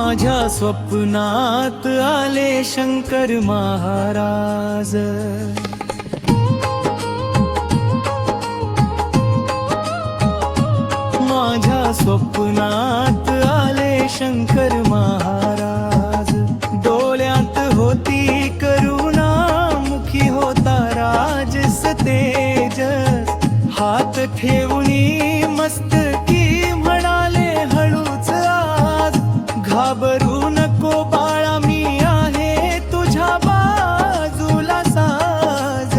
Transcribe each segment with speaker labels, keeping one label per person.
Speaker 1: माझ्या स्वप्नात आले शंकर महाराज। माझ्या स्वप्नात आले शंकर महाराज। डोळ्यात होती करुणा, मुखी होता राजस तेज। हात ठेवूनी मस्तकी म्हणाले हळूच आज, घाबरू नको बाळा मी आहे तुझ्या बाजूला साज।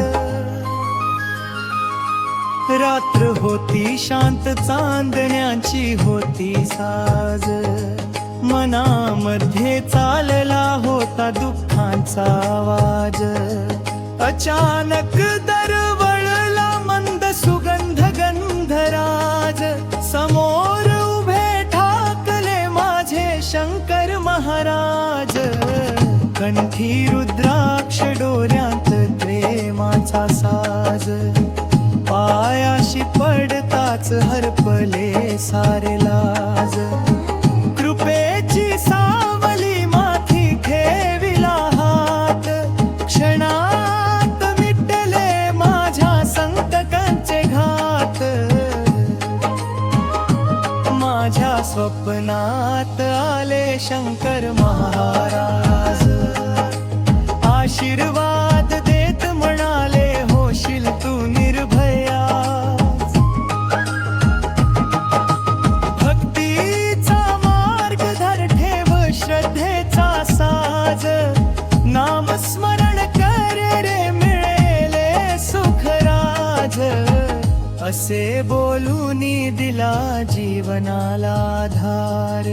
Speaker 1: रात्र होती शांत चांदण्याची होती साज। मनामध्ये चालला होता दुःखांचा आवाज। अचानक दरवळला मंद सुगंध गंधराज। समोर उभे ठाकले माझे शंकर महाराज। कंठी रुद्राक्ष डोऱ्यात प्रेमाचा साज। पायाशी पडताच हरपले सारे लाज। कृपेची सावली माथी ठेविला हात। क्षणात मिटले माझ्या संकटांचे घात। माझ्या स्वप्नात आले शंकर महाराज। आशीर्वाद देत म्हणाले होशील तू निर्भया। भक्तीचा मार्ग धर ठेव श्रद्धेचा साज। नामस्मरण कर रे मिळेले सुखराज। असे बोलूनी दिला जीवनाला आधार।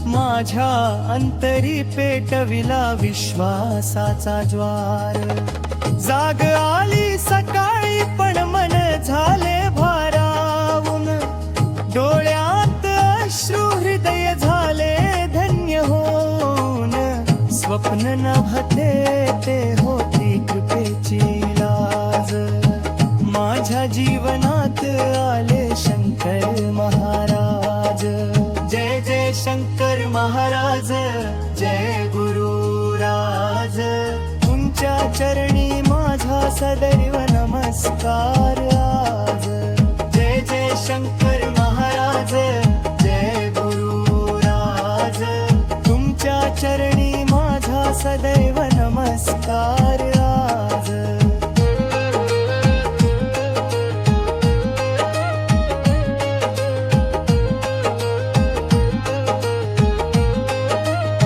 Speaker 1: माझ्या अंतरी पेटविला विश्वासाचा ज्वार। जाग आली सकाळी पण मन झाले भारावून। डोळ्यात अश्रू हृदय झाले धन्य होऊन। स्वप्न नभते ते होती कृपेची लाज। माझ्या जीवनात आले शंकर महाराज। जय जय शंकर महाराज, जय गुरुराज। तुमच्या चरणी माझा सदैव नमस्कार आज। जय जय शंकर महाराज, जय गुरुराज। तुमच्या चरणी माझा सदैव